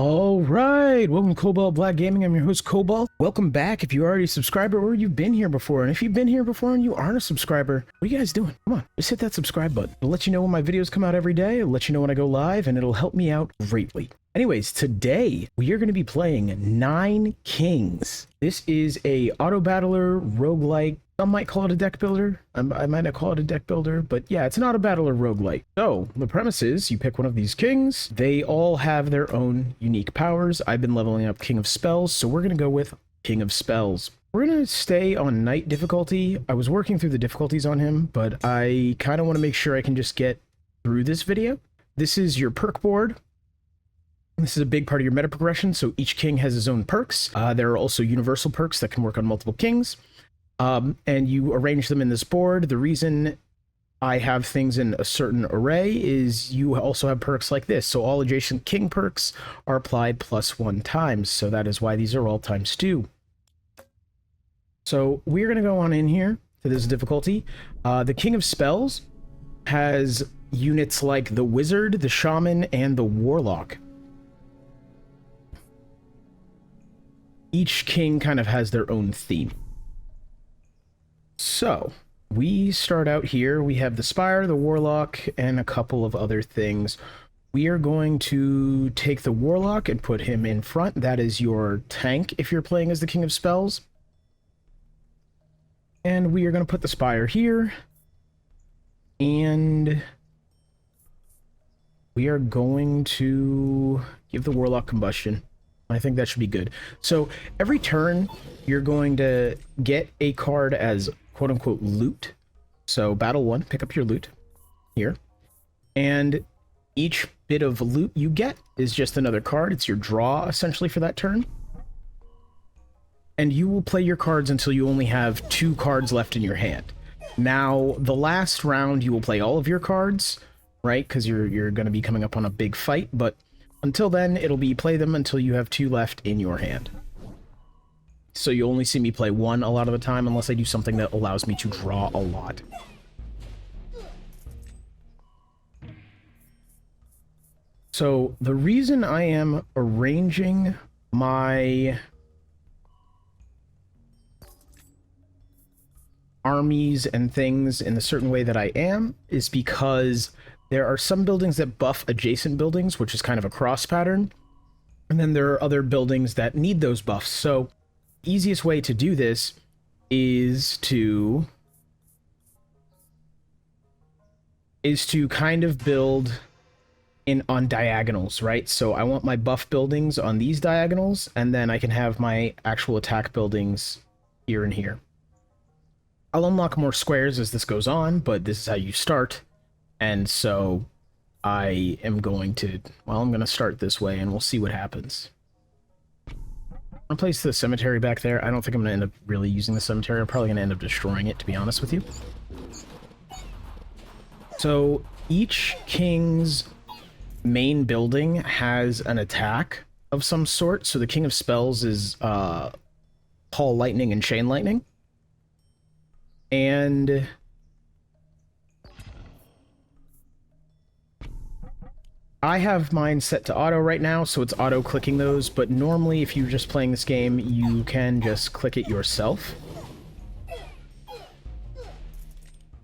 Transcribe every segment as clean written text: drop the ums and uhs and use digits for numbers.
All right, welcome to Cobalt Black Gaming. I'm your host Cobalt. Welcome back if you're already a subscriber or you've been here before. And if you've been here before and you aren't a subscriber, what are you guys doing? Come on, just hit that subscribe button. It'll let you know when my videos come out every day. It'll let you know when I go live, and it'll help me out greatly. Anyways, today we are going to be playing Nine Kings. This is a auto-battler, roguelike. Some might call it a deck builder. I might not call it a deck builder, but yeah, it's an auto-battler roguelike. So the premise is you pick one of these kings. They all have their own unique powers. I've been leveling up King of Spells, so we're going to go with King of Spells. We're going to stay on Knight difficulty. I was working through the difficulties on him, but I kind of want to make sure I can just get through this video. This is your perk board. This is a big part of your meta progression, so each king has his own perks. There are also universal perks that can work on multiple kings. And you arrange them in this board. The reason I have things in a certain array is you also have perks like this. So all adjacent king perks are applied +1 times. So that is why these are all ×2. So we're going to go on in here to this difficulty. The King of Spells has units like the Wizard, the Shaman, and the Warlock. Each king kind of has their own theme. So, we start out here. We have the Spire, the Warlock, and a couple of other things. We are going to take the Warlock and put him in front. That is your tank if you're playing as the King of Spells. And we are going to put the Spire here. And we are going to give the Warlock combustion. I think that should be good. So every turn, you're going to get a card as quote-unquote loot. So battle 1, pick up your loot here. And each bit of loot you get is just another card. It's your draw, essentially, for that turn. And you will play your cards until you only have 2 cards left in your hand. Now, the last round, you will play all of your cards, right? Because you're going to be coming up on a big fight, but until then, it'll be play them until you have 2 left in your hand. So you only see me play 1 a lot of the time, unless I do something that allows me to draw a lot. So the reason I am arranging my armies and things in a certain way that I am is because there are some buildings that buff adjacent buildings, which is kind of a cross pattern. And then there are other buildings that need those buffs. So easiest way to do this is to kind of build on diagonals, right? So I want my buff buildings on these diagonals, and then I can have my actual attack buildings here and here. I'll unlock more squares as this goes on, but this is how you start. And so I am going to, well, I'm going to start this way and we'll see what happens. I'm going to place the cemetery back there. I don't think I'm going to end up really using the cemetery. I'm probably going to end up destroying it, to be honest with you. So each king's main building has an attack of some sort. So the King of Spells is Paul Lightning and Chain Lightning. And I have mine set to auto right now, so it's auto-clicking those, but normally if you're just playing this game, you can just click it yourself.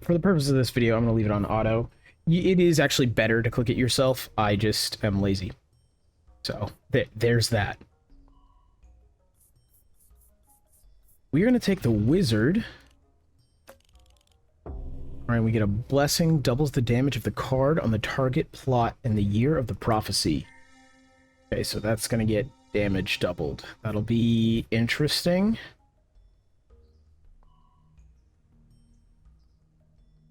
For the purpose of this video, I'm going to leave it on auto. It is actually better to click it yourself, I just am lazy. So, there's that. We're going to take the Wizard. Alright, we get a blessing, doubles the damage of the card on the target plot in the year of the prophecy. Okay, so that's going to get damage doubled. That'll be interesting.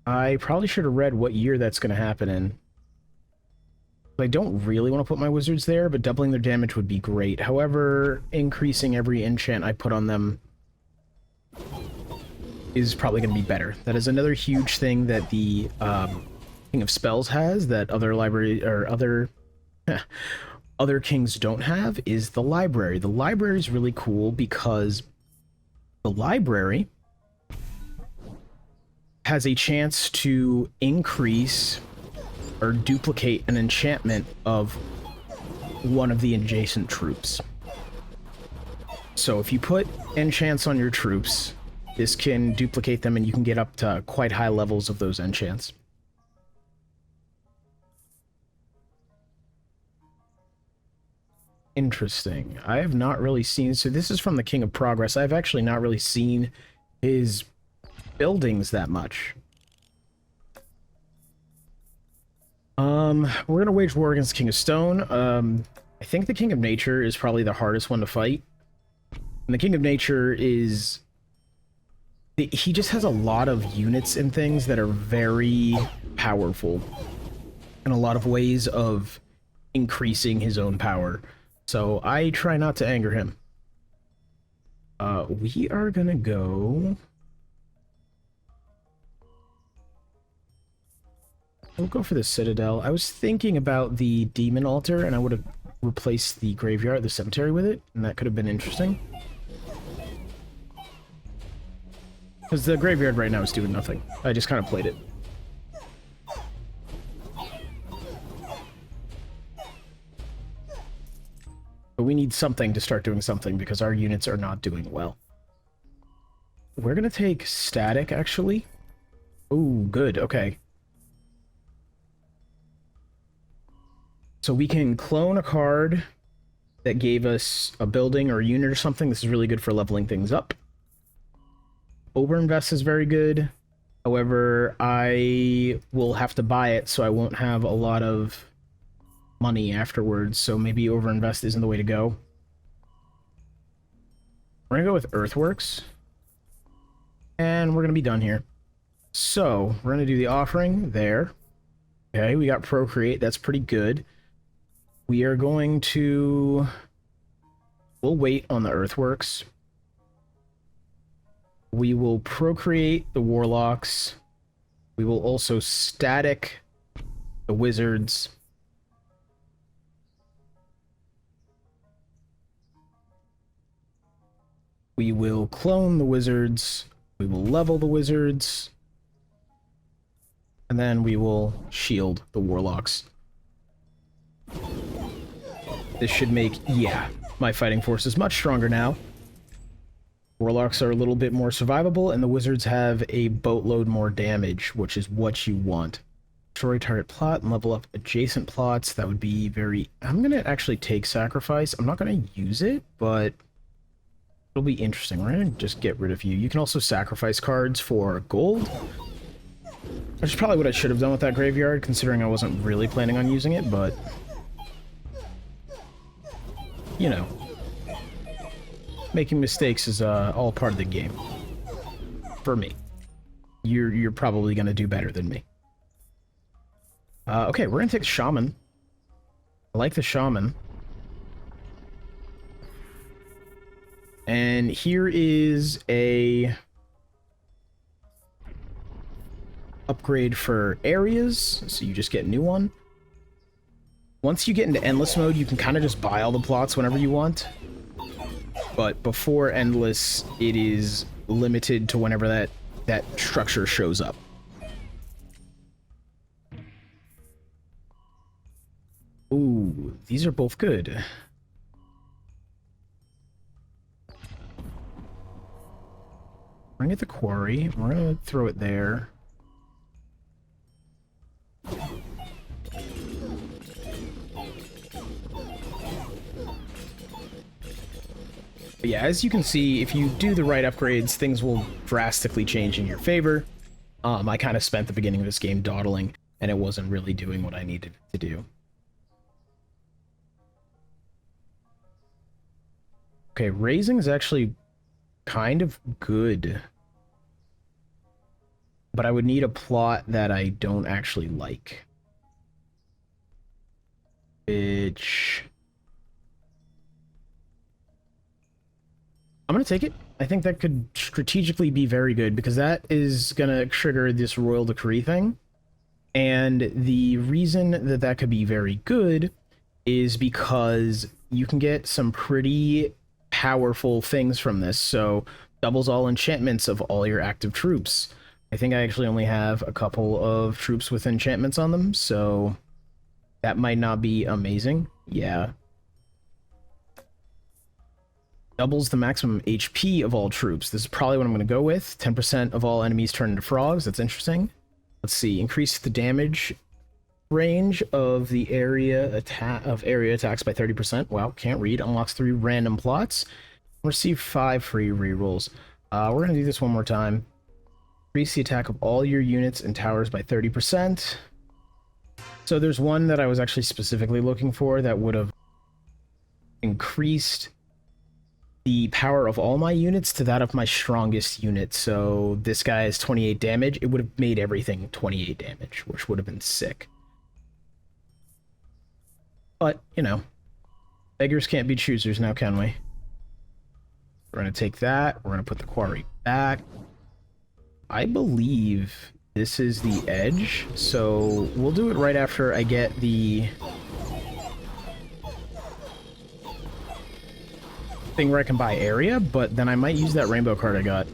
I probably should have read what year that's going to happen in. I don't really want to put my wizards there, but doubling their damage would be great. However, increasing every enchant I put on them is probably going to be better. That is another huge thing that the King of Spells has that other library or other kings don't have is the library. The library is really cool because the library has a chance to increase or duplicate an enchantment of one of the adjacent troops. So if you put enchants on your troops, this can duplicate them and you can get up to quite high levels of those enchants. Interesting. I have not really seen... So this is from the King of Progress. I've actually not really seen his buildings that much. We're gonna wage war against King of Stone. I think the King of Nature is probably the hardest one to fight. And the King of Nature is... he just has a lot of units and things that are very powerful. And a lot of ways of increasing his own power. So I try not to anger him. We are gonna go... We'll go for the Citadel. I was thinking about the Demon Altar, and I would have replaced the graveyard, the cemetery with it, and that could have been interesting. Because the graveyard right now is doing nothing. I just kind of played it. But we need something to start doing something, because our units are not doing well. We're going to take Static, actually. Ooh, good, okay. So we can clone a card that gave us a building or a unit or something. This is really good for leveling things up. Overinvest is very good. However, I will have to buy it, so I won't have a lot of money afterwards. So maybe overinvest isn't the way to go. We're gonna go with Earthworks. And we're gonna be done here. So, we're gonna do the offering there. Okay, we got Procreate. That's pretty good. We are going to... We'll wait on the Earthworks. We will Procreate the Warlocks. We will also Static the Wizards. We will clone the Wizards. We will level the Wizards. And then we will shield the Warlocks. This should make, yeah, my fighting force is much stronger now. Warlocks are a little bit more survivable, and the Wizards have a boatload more damage, which is what you want. Destroy target plot and level up adjacent plots. That would be very... I'm going to actually take Sacrifice. I'm not going to use it, but it'll be interesting. We're going to just get rid of you. You can also sacrifice cards for gold, which is probably what I should have done with that graveyard, considering I wasn't really planning on using it, but... You know. Making mistakes is all part of the game. For me. You're probably going to do better than me. Okay, we're going to take Shaman. I like the Shaman. And here is a... upgrade for areas, so you just get a new one. Once you get into Endless mode, you can kind of just buy all the plots whenever you want. But before Endless, it is limited to whenever that structure shows up. Ooh, these are both good. We're gonna get the quarry. We're gonna throw it there. But yeah, as you can see, if you do the right upgrades, things will drastically change in your favor. I kind of spent the beginning of this game dawdling, and it wasn't really doing what I needed to do. Okay, raising is actually kind of good. But I would need a plot that I don't actually like. Which... I'm going to take it. I think that could strategically be very good, because that is going to trigger this Royal Decree thing. And the reason that that could be very good is because you can get some pretty powerful things from this. So, doubles all enchantments of all your active troops. I think I actually only have a couple of troops with enchantments on them, so that might not be amazing. Yeah. doubles the maximum HP of all troops. This is probably what I'm going to go with. 10% of all enemies turn into frogs. That's interesting. Let's see. Increase the damage range of the area attacks by 30%. Wow, can't read. Unlocks 3 random plots. Receive 5 free rerolls. We're going to do this one more time. Increase the attack of all your units and towers by 30%. So there's one that I was actually specifically looking for that would have increased the power of all my units to that of my strongest unit. So this guy is 28 damage. It would have made everything 28 damage, which would have been sick. But, you know, beggars can't be choosers now, can we? We're going to take that. We're going to put the quarry back. I believe this is the edge, so we'll do it right after I get the thing where I can buy area, but then I might use that rainbow card I got.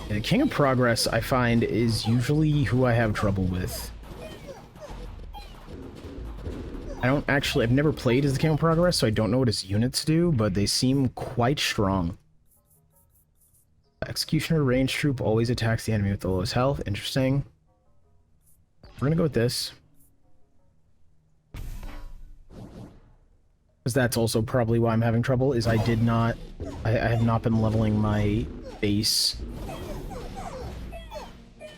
The King of Progress, I find, is usually who I have trouble with. I've never played as the King of Progress, so I don't know what his units do, but they seem quite strong. Executioner ranged troop always attacks the enemy with the lowest health. Interesting. We're gonna go with this. Because that's also probably why I'm having trouble, is I have not been leveling my base.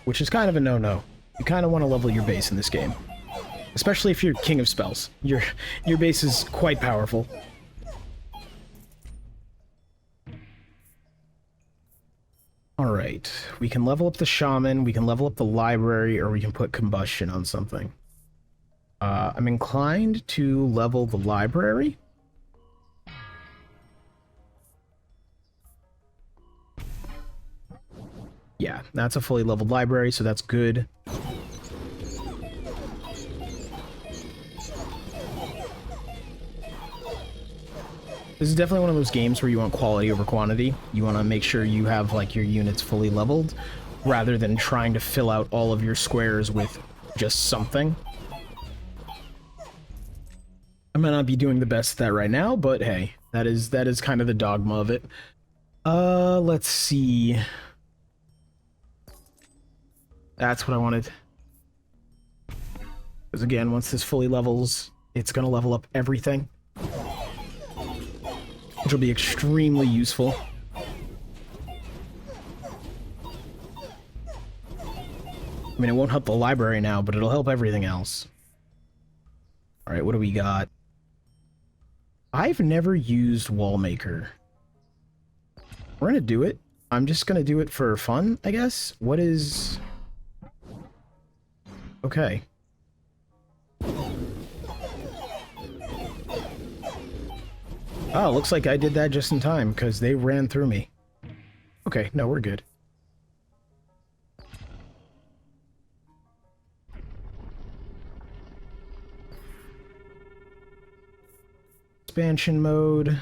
Which is kind of a no-no. You kind of want to level your base in this game. Especially if you're King of Spells. Your base is quite powerful. Alright, we can level up the Shaman, we can level up the Library, or we can put Combustion on something. I'm inclined to level the Library. Yeah, that's a fully leveled library, so that's good. This is definitely one of those games where you want quality over quantity. You want to make sure you have, like, your units fully leveled, rather than trying to fill out all of your squares with just something. I might not be doing the best at that right now, but hey, that is kind of the dogma of it. Let's see. That's what I wanted. Because again, once this fully levels, it's going to level up everything. Which will be extremely useful. I mean, it won't help the library now, but it'll help everything else. Alright, what do we got? I've never used Wallmaker. We're gonna do it. I'm just gonna do it for fun, I guess. What is... Okay. Oh, looks like I did that just in time, because they ran through me. Okay, no, we're good. Expansion mode. I'm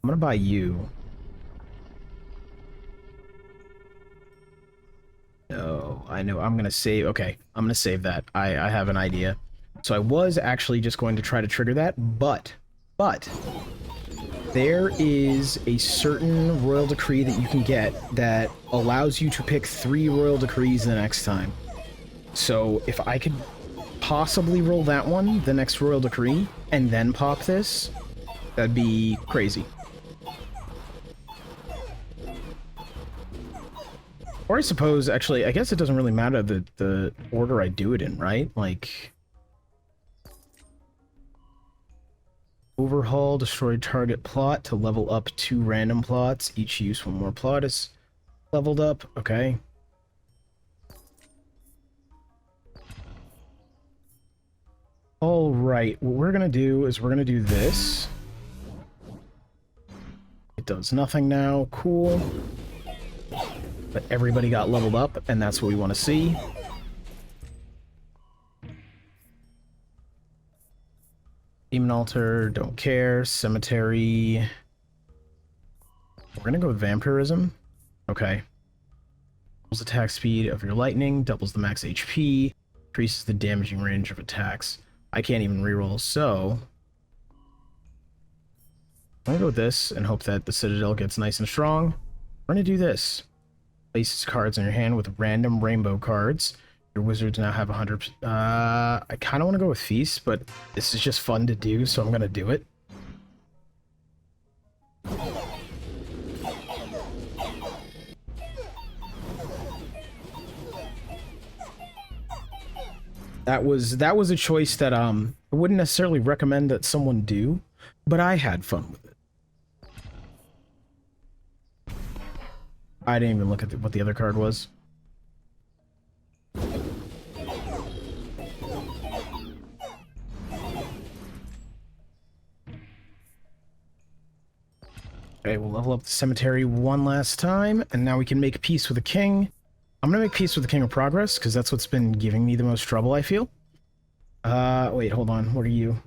gonna buy you. No, I know, I'm gonna save... Okay, I'm gonna save that. I have an idea. So I was actually just going to try to trigger that, but there is a certain royal decree that you can get that allows you to pick 3 royal decrees the next time. So if I could possibly roll that one, the next royal decree, and then pop this, that'd be crazy. Or I suppose, actually, I guess it doesn't really matter the order I do it in, right? Like... Overhaul, destroy target plot to level up 2 random plots. Each use 1 more plot is leveled up. Okay. Alright, what we're gonna do is we're gonna do this. It does nothing now. Cool. But everybody got leveled up, and that's what we want to see. Demon Altar, don't care. Cemetery. We're gonna go with Vampirism. Okay. Doubles attack speed of your lightning, doubles the max HP, increases the damaging range of attacks. I can't even reroll, so... I'm gonna go with this and hope that the Citadel gets nice and strong. We're gonna do this. Place cards in your hand with random rainbow cards. Your wizards now have 100. I kind of want to go with Feast, but this is just fun to do, so I'm gonna do it. That was a choice that I wouldn't necessarily recommend that someone do, but I had fun with it. I didn't even look at what the other card was. Okay, we'll level up the cemetery one last time, and now we can make peace with the king. I'm gonna make peace with the King of Progress, because that's what's been giving me the most trouble, I feel. Wait, hold on, what are you?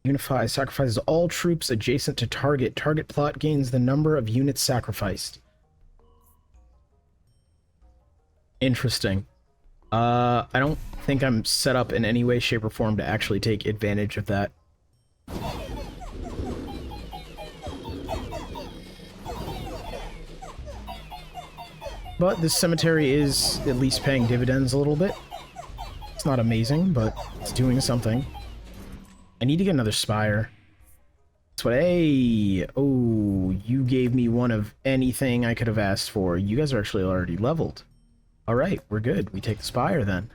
Unify, sacrifices all troops adjacent to target. Target plot gains the number of units sacrificed. Interesting. I don't think I'm set up in any way, shape, or form to actually take advantage of that. But this cemetery is at least paying dividends a little bit. It's not amazing, but it's doing something. I need to get another spire. That's what... Hey! Oh, you gave me one of anything I could have asked for. You guys are actually already leveled. Alright, we're good. We take the spire then.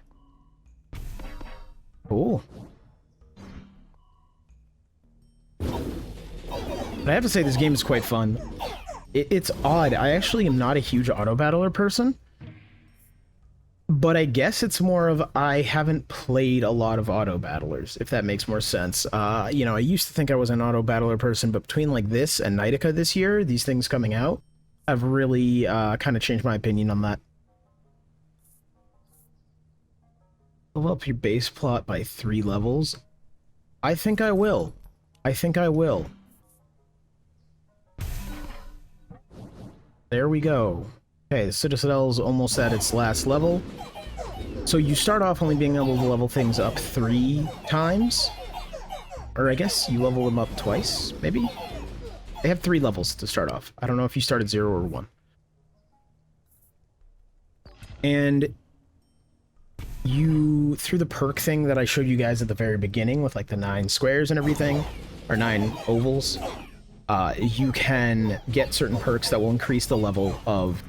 Cool. But I have to say, this game is quite fun. It's odd. I actually am not a huge Autobattler person. But I guess it's more of I haven't played a lot of Autobattlers, if that makes more sense. You know, I used to think I was an Autobattler person, but between like this and Knightica this year, these things coming out, I've really kind of changed my opinion on that. Level up your base plot by 3 levels. I think I will. I think I will. There we go. Okay, the Citadel's almost at its last level. So you start off only being able to level things up 3 times. Or I guess you level them up twice, maybe? They have 3 levels to start off. I don't know if you start at 0 or 1. And you, through the perk thing that I showed you guys at the very beginning with like the 9 squares and everything, or 9 ovals, you can get certain perks that will increase the level of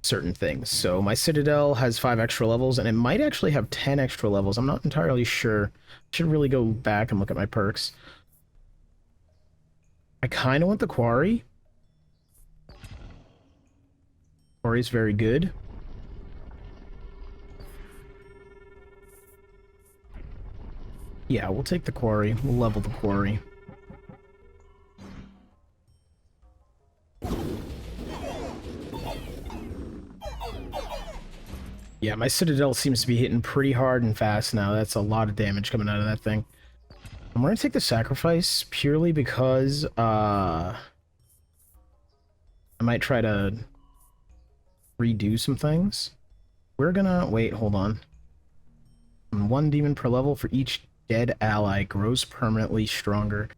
certain things. So my Citadel has 5 extra levels, and it might actually have 10 extra levels. I'm not entirely sure. Should really go back and look at my perks. I kind of want the Quarry. Quarry's very good. Yeah, we'll take the Quarry. We'll level the Quarry. Yeah, my Citadel seems to be hitting pretty hard and fast now. That's a lot of damage coming out of that thing. I'm going to take the Sacrifice purely because I might try to redo some things. We're gonna... Wait, hold on. 1 demon per level for each dead ally grows permanently stronger.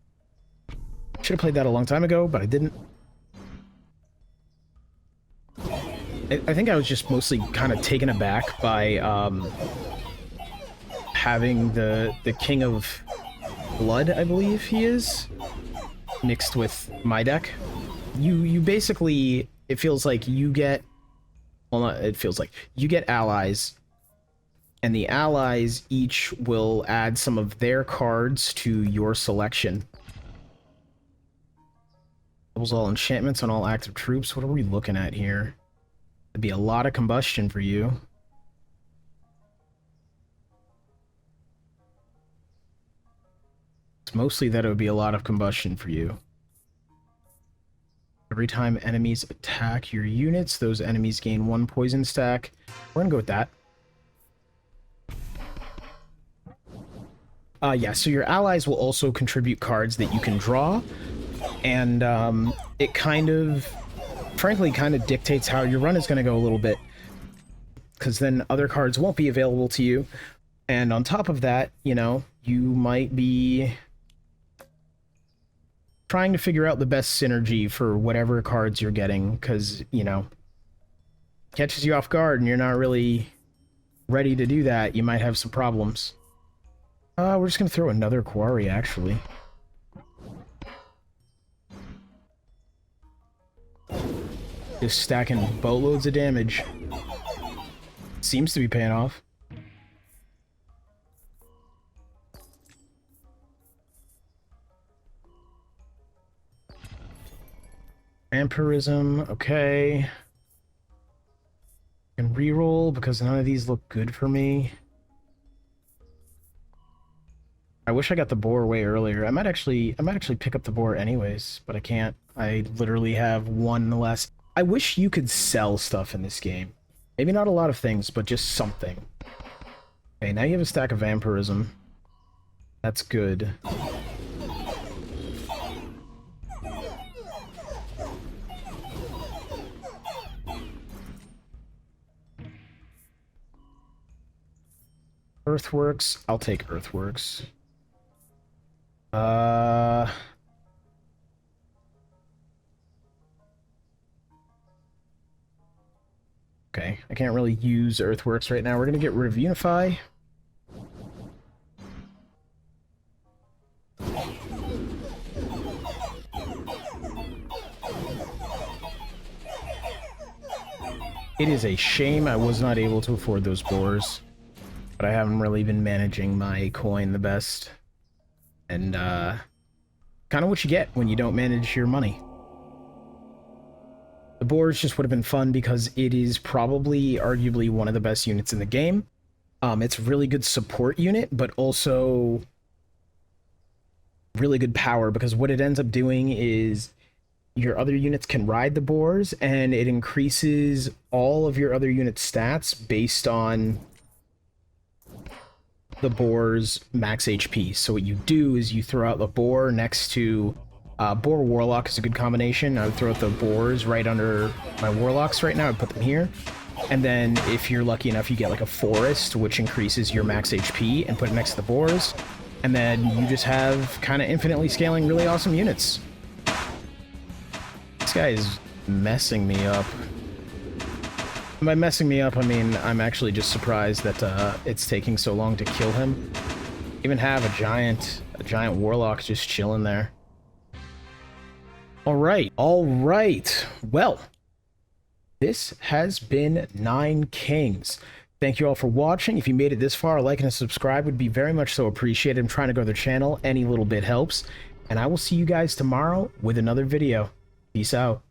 Should have played that a long time ago, but I didn't. I think I was just mostly kind of taken aback by having the King of Blood, I believe he is, mixed with my deck. You basically, it feels like you get, well, not, it feels like you get allies, and the allies each will add some of their cards to your selection. Doubles all enchantments on all active troops. What are we looking at here? It'd be a lot of combustion for you. It's mostly that it would be a lot of combustion for you. Every time enemies attack your units, those enemies gain 1 poison stack. We're gonna go with that. Yeah, so your allies will also contribute cards that you can draw, and it kind of, frankly, kind of dictates how your run is going to go a little bit, because then other cards won't be available to you, and on top of that, you know, you might be trying to figure out the best synergy for whatever cards you're getting, because, you know, catches you off guard and you're not really ready to do that, you might have some problems. We're just gonna throw another quarry, actually. Just stacking boatloads of damage. Seems to be paying off. Vampirism, okay. Can reroll because none of these look good for me. I wish I got the boar way earlier. I might actually pick up the boar anyways, but I can't. I literally have one less. I wish you could sell stuff in this game. Maybe not a lot of things, but just something. Okay, now you have a stack of vampirism. That's good. Earthworks. I'll take Earthworks. Okay, I can't really use Earthworks right now. We're gonna get rid of Unify. It is a shame I was not able to afford those boars, but I haven't really been managing my coin the best. And, kind of what you get when you don't manage your money. The boars just would have been fun because it is probably, arguably, one of the best units in the game. It's a really good support unit, but also really good power, because what it ends up doing is your other units can ride the boars, and it increases all of your other unit stats based on the boar's max HP. So what you do is you throw out the boar next to boar warlock is a good combination. I would throw out the boars right under my warlocks right now. I'd put them here. And then if you're lucky enough, you get like a forest, which increases your max HP, and put it next to the boars. And then you just have kind of infinitely scaling really awesome units. This guy is messing me up. And by messing me up, I mean I'm actually just surprised that it's taking so long to kill him. Even have a giant warlock just chilling there. All right. Well, this has been 9 Kings. Thank you all for watching. If you made it this far, a like and a subscribe would be very much so appreciated. I'm trying to grow the channel. Any little bit helps. And I will see you guys tomorrow with another video. Peace out.